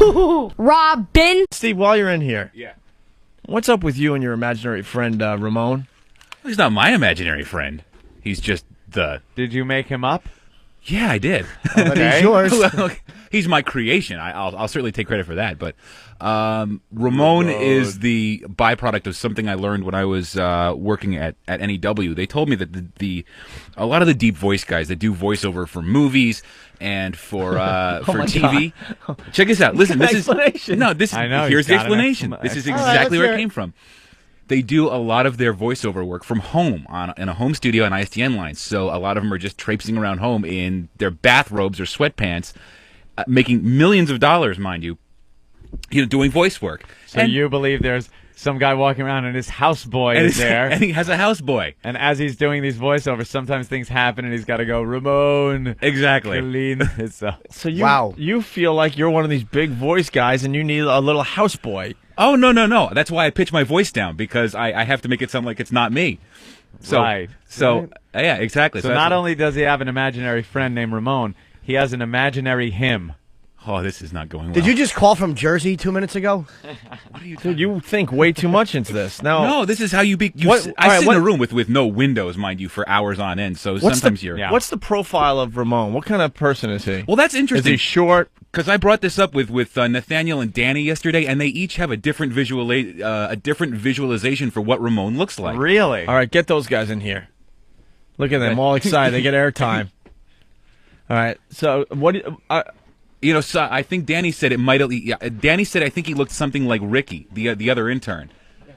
HooHooHooRobin. Steve, while you're in here, Yeah. what's up with you and your imaginary friend, Ramone? He's not my imaginary friend. He's just the... Did you make him up? Yeah, I did. But he's yours. Well, he's my creation. I'll certainly take credit for that. But Ramone is the byproduct of something I learned when I was working at NEW. They told me that a lot of the deep voice guys that do voiceover for movies and for TV. Check this out. Listen, this explanation. is no. This I know, here's the he's got an explanation. This is All right, exactly let's where hear it it. came from. They do a lot of their voiceover work from home in a home studio on ISDN lines. So a lot of them are just traipsing around home in their bathrobes or sweatpants, making millions of dollars, mind you, doing voice work. So you believe there's some guy walking around and his houseboy is there. And he has a houseboy. And as he's doing these voiceovers, sometimes things happen and he's got to go, Ramone. Exactly. Clean this up. So you feel like you're one of these big voice guys and you need a little houseboy. Oh, no. That's why I pitch my voice down, because I have to make it sound like it's not me. So, Right. So, yeah, exactly. So that's not what- only does he have an imaginary friend named Ramone, he has an imaginary him. Oh, this is not going well. Did you just call from Jersey 2 minutes ago? Dude, you think way too much into this. No, this is how you be. What- I all right, sit what- in a room with no windows, mind you, for hours on end. So sometimes you're. Yeah. What's the profile of Ramone? What kind of person is he? Well, that's Is interesting. he short? Because I brought this up with Nathaniel and Danny yesterday, and they each have a different visualization for what Ramone looks like. Really? All right, get those guys in here. Look at them, all excited. They get airtime. All right, so what? So I think Danny said it might. Yeah, Danny said I think he looked something like Ricky, the other intern,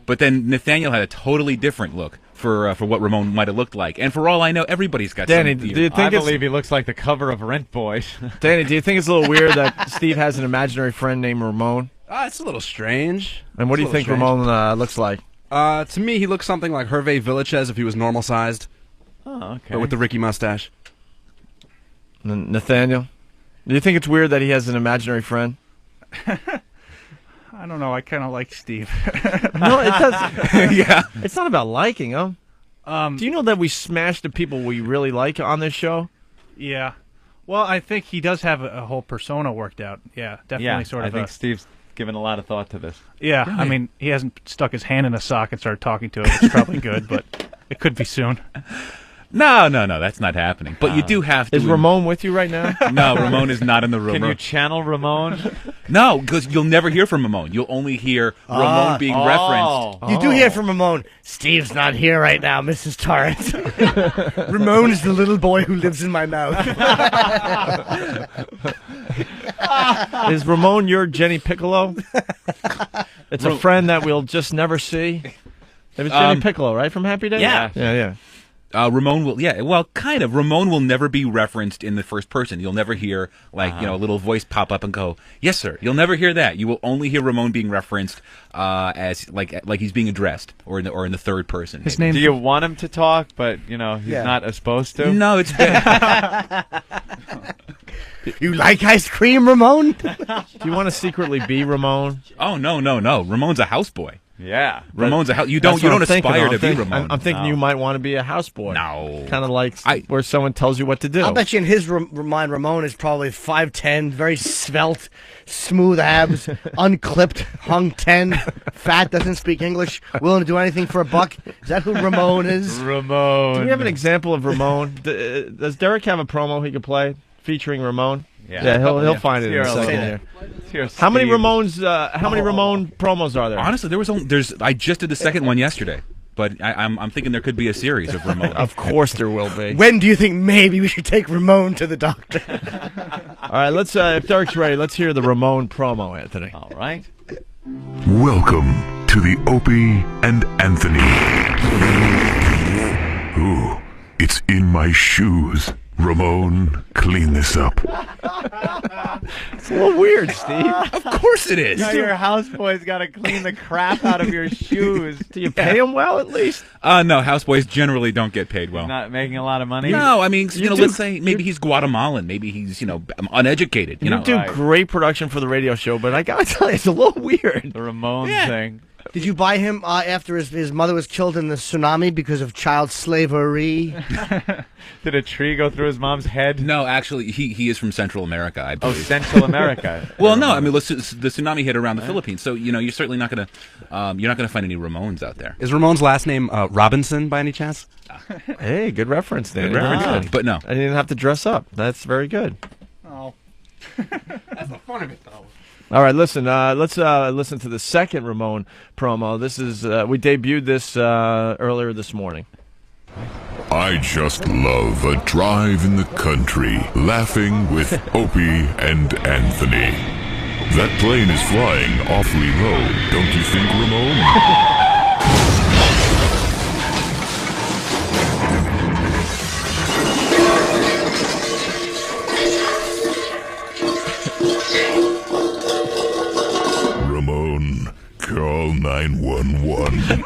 but then Nathaniel had a totally different look for what Ramone might have looked like. And for all I know, everybody's got. Danny, some, do you I think believe he looks like the cover of Rent Boys. Danny, do you think it's a little weird that Steve has an imaginary friend named Ramone? It's a little strange. And what do you think Ramone looks like? To me, he looks something like Hervé Villachez if he was normal sized, Oh, okay. but with the Ricky mustache. Nathaniel, do you think it's weird that he has an imaginary friend? I don't know. I kind of like Steve. No, it doesn't. Yeah. It's not about liking him. Do you know that we smash the people we really like on this show? Yeah. Well, I think he does have a whole persona worked out. Yeah, definitely Yeah, sort I of think Steve's given a lot of thought to this. Yeah, I mean, he hasn't stuck his hand in a sock and started talking to it, which is probably good, but it could be soon. No, that's not happening. But you do have to. Is Ramone with you right now? No, Ramone is not in the room. Can you channel Ramone? No, because you'll never hear from Ramone. You'll only hear Ramone being referenced. You do hear from Ramone. Steve's not here right now, Mrs. Torrance. Ramone's the little boy who lives in my mouth. Is Ramone your Jenny Piccolo? It's a friend that we'll just never see. It was Jenny Piccolo, right, from Happy Days? Yeah. Yeah. Ramone will, kind of. Ramone will never be referenced in the first person. You'll never hear, a little voice pop up and go, "Yes, sir." You'll never hear that. You will only hear Ramone being referenced as like he's being addressed, or in the third person. His maybe. name. Do you want him to talk, but, he's not supposed to? No, it's You like ice cream, Ramone? Do you want to secretly be Ramone? Oh no! Ramone's a houseboy. Yeah. Ramone's a house. You That's don't what I'm thinking. aspire to I'm be think- Ramone. I'm thinking you might want to be a houseboy. No. Kind of like where someone tells you what to do. I bet you in his mind, Ramone is probably 5'10", very svelte, smooth abs, unclipped, hung 10, fat, doesn't speak English, willing to do anything for a buck. Is that who Ramone is? Ramone. Do we have an example of Ramone? Does Derek have a promo he could play featuring Ramone? Yeah. He'll find it in a Here, I'll second say here. Here's How many Steve. Ramones? How many Ramone promos are there? Honestly, I just did the second one yesterday, but I'm thinking there could be a series of Ramone. Of course there will be. When do you think maybe we should take Ramone to the doctor? All right, let's. If Derek's ready, let's hear the Ramone promo, Anthony. All right. Welcome to the Opie and Anthony. Ooh, it's in my shoes. Ramone, clean this up. It's a little weird, Steve. Of course it is. Now your houseboy's got to clean the crap out of your shoes. Do you pay him well at least? No, houseboys generally don't get paid well. Not making a lot of money? No, I mean, You do- let's say maybe he's Guatemalan, maybe he's, uneducated. You know, do Right. great production for the radio show, but I gotta tell you, it's a little weird. The Ramone Yeah. thing. Did you buy him after his mother was killed in the tsunami because of child slavery? Did a tree go through his mom's head? No, actually, he is from Central America, I Oh, believe. Central America. Well, no, I mean, the tsunami hit around the Philippines, so you're certainly not gonna find any Ramones out there. Is Ramon's last name Robinson by any chance? Hey, good reference there. Good reference, Very buddy. But no. I didn't have to dress up. That's very good. Oh. That's the fun of it, though. All right, listen. Let's listen to the second Ramone promo. This is we debuted this earlier this morning. I just love a drive in the country, laughing with Opie and Anthony. That plane is flying awfully low, don't you think, Ramone? Ramone, call 911.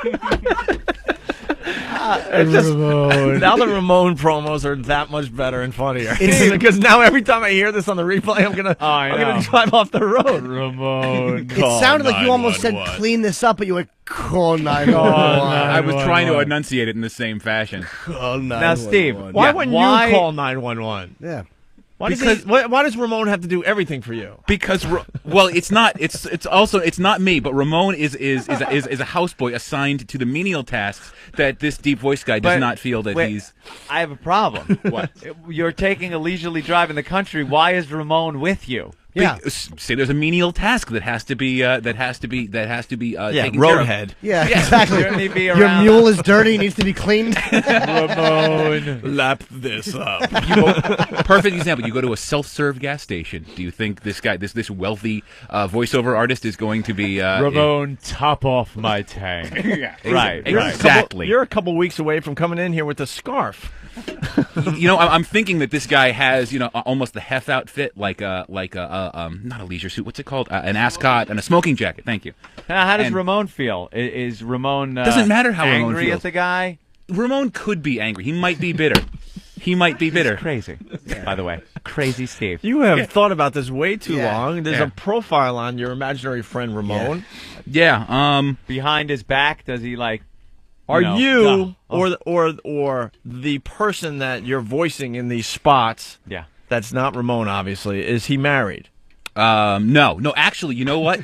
Now the Ramone promos are that much better and funnier. Because now every time I hear this on the replay, I'm gonna drive off the road. Ramone. It sounded like you almost said clean this up, but you went call 911. I was trying to enunciate it in the same fashion. Call 911. Now, Steve, Why wouldn't you call 911? Yeah. Why does Ramone have to do everything for you? Because well, it's not me, but Ramone is a houseboy assigned to the menial tasks that this deep voice guy does not feel that he's. I have a problem. What? You're taking a leisurely drive in the country. Why is Ramone with you? Yeah. Say there's a menial task that has to be taken care of. Roadhead. Yeah, exactly. Shouldn't he be Your around? mule is dirty, needs to be cleaned. Ramone. Lap this up. Perfect example. You go to a self-serve gas station. Do you think this guy, this wealthy voiceover artist, is going to be Ramone, top off my tank. Yeah, Right. exactly. You're a couple weeks away from coming in here with a scarf. I'm thinking that this guy has, almost the Hef outfit, like a not a leisure suit. What's it called? An ascot and a smoking jacket. Thank you. How does And- Ramone feel? Is Ramone Doesn't matter how Ramone angry feels. at the guy? Ramone could be angry. He might be bitter. He might be bitter. Crazy, by the way. Crazy Steve. You have thought about this way too Yeah. long. There's Yeah. a profile on your imaginary friend Ramone. Yeah. Behind his back, does he like? Are know, you duh. or the person that you're voicing in these spots? Yeah. That's not Ramone, obviously. Is he married? No. Actually, you know what?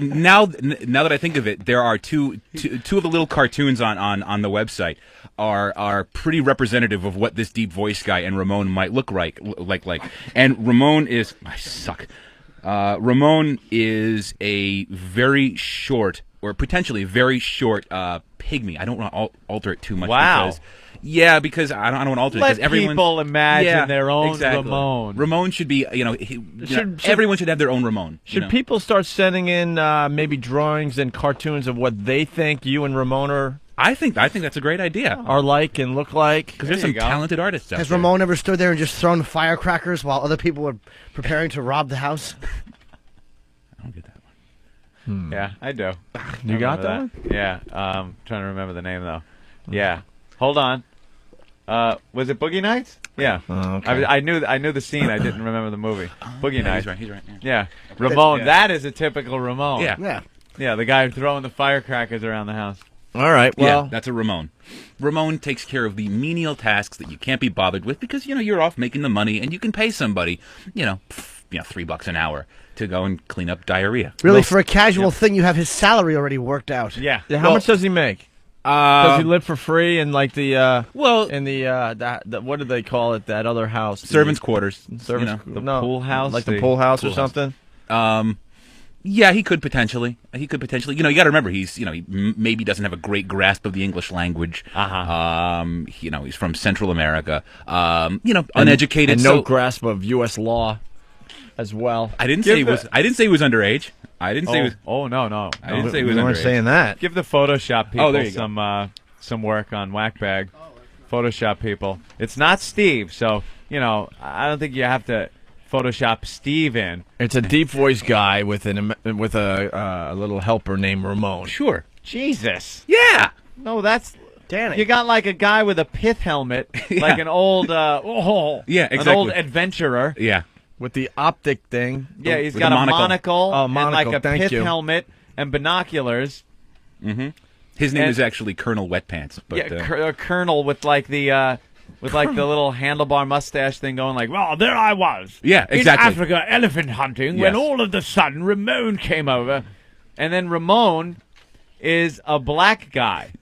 Now that I think of it, there are two of the little cartoons on the website are pretty representative of what this deep voice guy and Ramone might look like. And Ramone is I suck. Ramone is a very short, or potentially very short, pygmy. I don't want to alter it too much. Wow. Because I don't want to alter it. Let Because everyone, people imagine Yeah, their own exactly. Ramone. Ramone should be, everyone should have their own Ramone. Should people start sending in maybe drawings and cartoons of what they think you and Ramone I think that's a great idea. are like and look like? Because there's There some you go. talented artists out Has there. Ramone ever stood there and just thrown firecrackers while other people were preparing to rob the house? I don't get that one. Yeah, I do. You got that Remember Yeah. Trying to remember the name though. Yeah. Hold on. Was it Boogie Nights? Yeah. Oh, okay. I knew the scene. I didn't remember the movie. Boogie Nights. He's right. Yeah. Yeah. Ramone. Yeah. That is a typical Ramone. Yeah. Yeah. Yeah. The guy throwing the firecrackers around the house. All right. Well, Yeah, that's a Ramone. Ramone takes care of the menial tasks that you can't be bothered with because you're off making the money and you can pay somebody, $3 an hour to go and clean up diarrhea. Really, for a casual thing, you have his salary already worked out. Yeah. how much does he make? Does he Uh, live for free in like the well, in the what do they call it? That other house, servants' quarters. service, you know. no, pool house? like the The pool house or pool house. something. Yeah, he could potentially. You got to remember he maybe doesn't have a great grasp of the English language. Uh-huh. He's from Central America. Uneducated. and no so grasp of U.S. law as well. I didn't say he was underage. I didn't say he was. Oh no. I didn't say he was we weren't underage. saying that. Give the Photoshop people there you go. some work on Whackbag. Photoshop people. It's not Steve, so I don't think you have to Photoshop Steve in. It's a deep voice guy with a little helper named Ramone. Sure. Jesus. Yeah. No, that's Danny. You got like a guy with a pith helmet, like an old Yeah, an exactly. old adventurer. Yeah. With the optic thing. Yeah, he's with got the a monocle. monocle, Oh, and monocle, like a thank pith you. helmet and binoculars. His name And- is actually Colonel Wet Pants. But, Yeah, Colonel with like the little handlebar mustache thing going like, well, there I was. Yeah, exactly. In Africa, elephant hunting, when Yes. all of a sudden Ramone came over. And then Ramone is a black guy.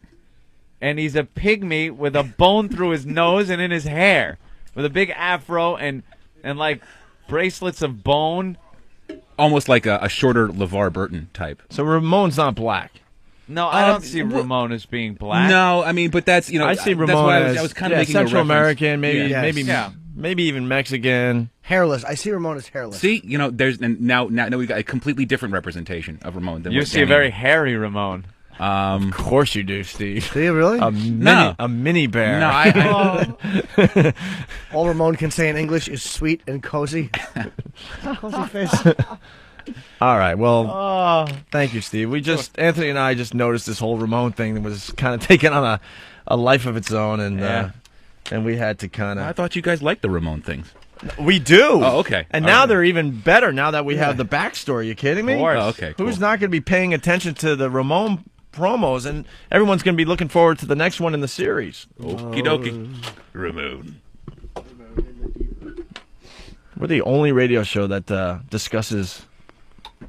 And he's a pygmy with a bone through his nose and in his hair. With a big afro and like bracelets of bone. almost like a shorter LeVar Burton type. So Ramon's not black. No, I don't see Ramone as being black. No, I mean, but that's, you know, I see that's Ramon why as I was kind of making Central a reference. American, maybe, Yeah. Yes. maybe even Mexican. Hairless. I see Ramon as hairless. See, you know, now we got a completely different representation of Ramon. Than You what see a Danny very had. hairy Ramone. Of course you do, Steve. Do you really? A mini bear. No, I All Ramon can say in English is sweet and cozy. Cozy face. All right. Well, thank you, Steve. Anthony and I just noticed this whole Ramon thing was kind of taking on a life of its own, and we had to kind I of. thought you guys liked the Ramon things. We do. Oh, okay. And All now right. they're even better. Now that we have the backstory, you kidding me? Of course. Oh, okay. Who's cool. not going to be paying attention to the Ramon promos, and everyone's going to be looking forward to the next one in the series. Okie dokie. Ramon. We're the only radio show that discusses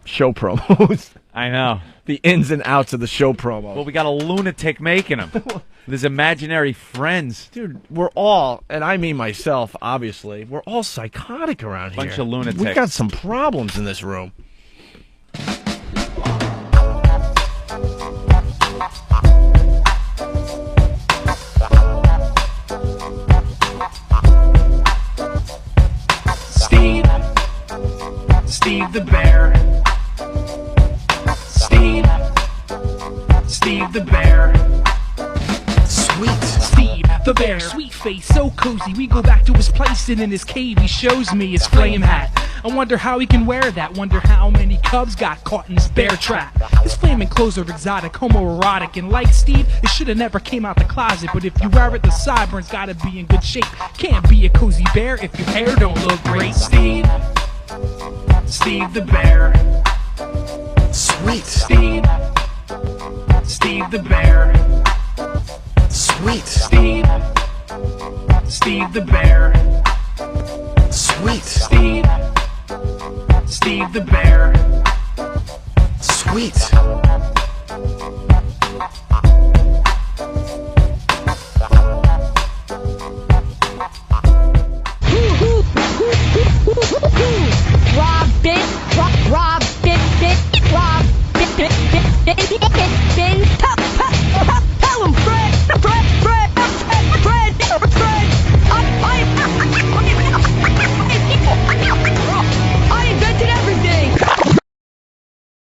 show promos, I know. the ins and outs of the show promo. Well, we got a lunatic making them. With his imaginary friends. Dude, we're all, and I mean myself, obviously, we're all psychotic around here. Bunch of lunatics. We got some problems in this room. Steve the Bear. Steve the Bear. Sweet Steve the Bear, sweet face, so cozy. We go back to his place and in his cave he shows me his flame hat. I wonder how he can wear that. Wonder how many cubs got caught in this bear trap. His flaming clothes are exotic, homoerotic, and like Steve, it shoulda never came out the closet. But if you wear it, the sideburns gotta be in good shape. Can't be a cozy bear if your hair don't look great. Steve the Bear. Sweet Steve the Bear. Sweet Steve the Bear. Sweet Steve the Bear. Sweet